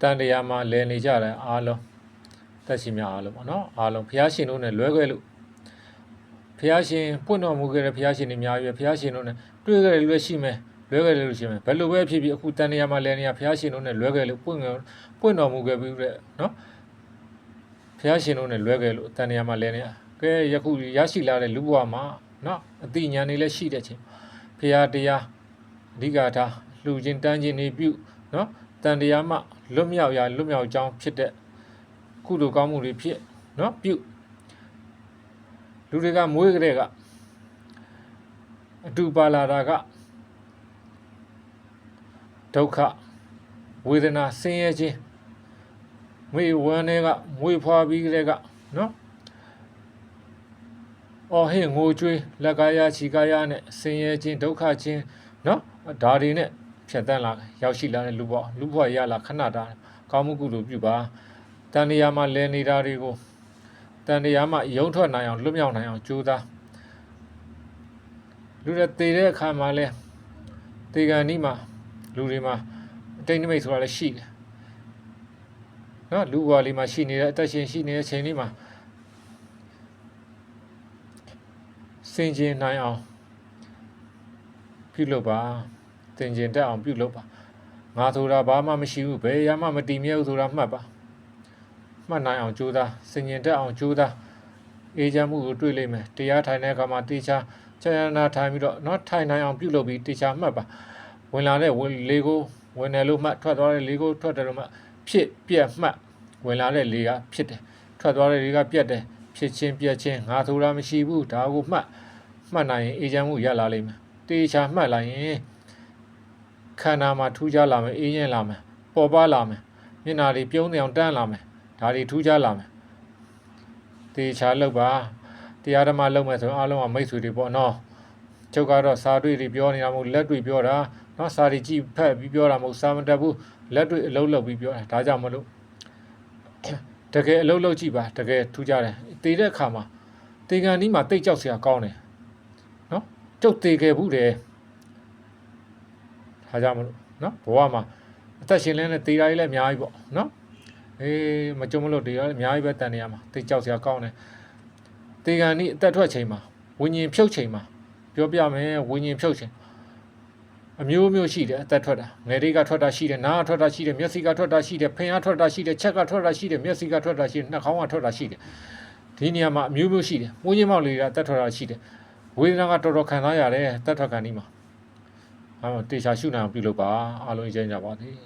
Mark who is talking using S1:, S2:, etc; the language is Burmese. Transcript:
S1: တန်တရားမှာလဲနေကြတယ်အားလုံးတက်ရှိများအားလုံးပေါ့နော်အားလုံးဘုရားရှင်တို့နဲ့လွဲခွဲလို့ဘုရားရှင်ပွင့်တော်မူခဲ့တဲ့ဘုရားရှင်တွေအများကြီးပဲဘုရားရှင်တို့နဲ့တွေ့ခဲ့တယ်လွဲရှိမယ်လွဲခဲ့တယ်လို့ရှိမယ်ဘယ်လိုပဲဖြစ်ဖြစ်အခုတန်တရားမှာလဲနေရဘုရားရှင်တို့နဲ့လွဲခဲ့လို့ပွင့်တော်မူခဲ့ပြီးတဲ့နော်ဘုရားရှင်တို့နဲ့လွဲခဲ့လို့တန်တရားမှာလဲနေရကဲယခုရရှိလာတဲ့လူဘဝမှာနော်အတိညာဏ်တွေလည်းရှိတဲ့ချင်းဘုရားတရားအဓိကထားလှူခြင်းတန်းခြင်းနေပြုနော်တန်တရားမှလွတ်မြောက်ကြောင်းဖြစ်တဲ့ကုသိုလ်ကောင်းမှုတွေဖြစ်နော်ပြုလူတွေကမွေးကြတဲ့ကအတူပါလာတာကဒုက္ခဝေဒနာဆင်းရဲခြင်းမိဝမ်းတွေကမွေးဖွားပြီးကြတဲ့ကနော်အော်ဟင်းငိုကြွေးလက်ကားရခြေကားရနဲ့ဆင်းရဲခြင်းဒုက္ခခြင်းနော်ဒါတွေနဲ့ဖြတ်တန်းလာရောက်ရှိလာတဲ့လူဘဝရလာခဏတာကောင်းမှုကုသိုလ်ပြုပါတန်တရားမှာလဲနေတာတွေကိုတန်တရားမှာယုံထွက်နိုင်အောင်လွတ်မြောက်နိုင်အောင်ကြိုးစားလူတွေတည်တဲ့အခါမှာလဲတေကန်ဤမှာလူတွေမှာတိတ်နိမိတ်ဆိုတာလည်းရှိတယ်နော်လူဘဝလေးမှာရှိနေတဲ့အသက်ရှင်ရှိနေတဲ့ချိန်လေးမှာစင်ကြင်နိုင်အောင်ပြုလုပ်ပါသင်ကျင်တတ်အောင်ပြုလုပ်ပါငါဆိုတာဘာမှမရှိဘူးဘယ်ရမှမတည်မြဲဘူးဆိုတာမှတ်ပါမှတ်နိုင်အောင်ကြိုးစားစင်ကျင်တတ်အောင်ကြိုးစားအေးချမ်းမှုကိုတွေ့လိမ့်မယ်တရားထိုင်တဲ့အခါမှာတေချာကြာနာထိုင်ပြီးတော့နော်ထိုင်နိုင်အောင်ပြုလုပ်ပြီးတေချာမှတ်ပါဝင်လာတဲ့လေကိုဝင်တယ်လို့မှတ်ထွက်သွားတဲ့လေကိုထွက်တယ်လို့မှတ်ဖြစ်ပြက်မှတ်ဝင်လာတဲ့လေကဖြစ်တယ်ထွက်သွားတဲ့လေကပြက်တယ်ဖြစ်ချင်းပြက်ချင်းငါဆိုတာမရှိဘူးဒါကိုမှတ်နိုင်ရင်အေးချမ်းမှုရလာလိမ့်မယ်တေချာမှတ်လိုက်ရင်ခန္ဓာမှာထူးခြားလာမယ်အေးရင်လာမယ်ပေါ်ပါလာမယ်မျက်နာတွေပြုံးနေအောင်တန်းလာမယ်ဒါတွေထူးခြားလာမယ်တေချာလောက်ပါတရားဓမ္မလောက်မယ်ဆိုရင်အားလုံးကမိတ်ဆွေတွေပေါ့နော်ကျုပ်ကတော့စာတွေ့တွေပြောနေတာမဟုတ်လက်တွေ့ပြောတာနော်စာတွေကြည့်ဖက်ပြီးပြောတာမဟုတ်စာမတက်ဘူးလက်တွေ့အလုပ်လုပ်ပြီးပြောတာဒါကြောင့်မလို့တကယ်အလုပ်လုပ်ကြည့်ပါတကယ်ထူးခြားတယ်တေတဲ့အခါမှာတေကန်ဒီမှာတိတ်ကြောက်စရာကောင်းတယ်နော်ကျုပ်တေခဲ့ဘူးတယ်ဒါကြောင့်မလို့နော်ဘဝမှာအသက်ရှင်လင်းတဲ့တေတာကြီးလည်းအများကြီးပေါ့နော်မကြုံမလို့တေတာလည်းအများကြီးပဲတန်နေရမှာတိတ်ကြောက်စရာကောင်းတယ်တေကန်ဒီအသက်ထွက်ချိန်မှာဝิญဉ်ဖြုတ်ချိန်မှာပြောပြမယ်ဝิญဉ်ဖြုတ်ချိန်အမျိုးမျိုးရှိတယ်အသက်ထွက်တာငယ်တွေကထွက်တာရှိတယ်နားထွက်တာရှိတယ်မျက်စိကထွက်တာရှိတယ်ဖင်အားထွက်တာရှိတယ်ချက်ကထွက်တာရှိတယ်မျက်စိကထွက်တာရှိတယ်နှာခေါင်းကထွက်တာရှိတယ်ဒီနေရာမှာအမျိုးမျိုးရှိတယ်ဝิญဉ်မောက်လေးကအသက်ထွက်တာရှိတယ်ဝေဒနာကတော်တော်ခံစားရတယ်အသက်ထွက်ခံဒီမှာတေချာရှုနိုင်အောင်ပြုလုပ်ပါအားလုံးကြင်ကြပါသည်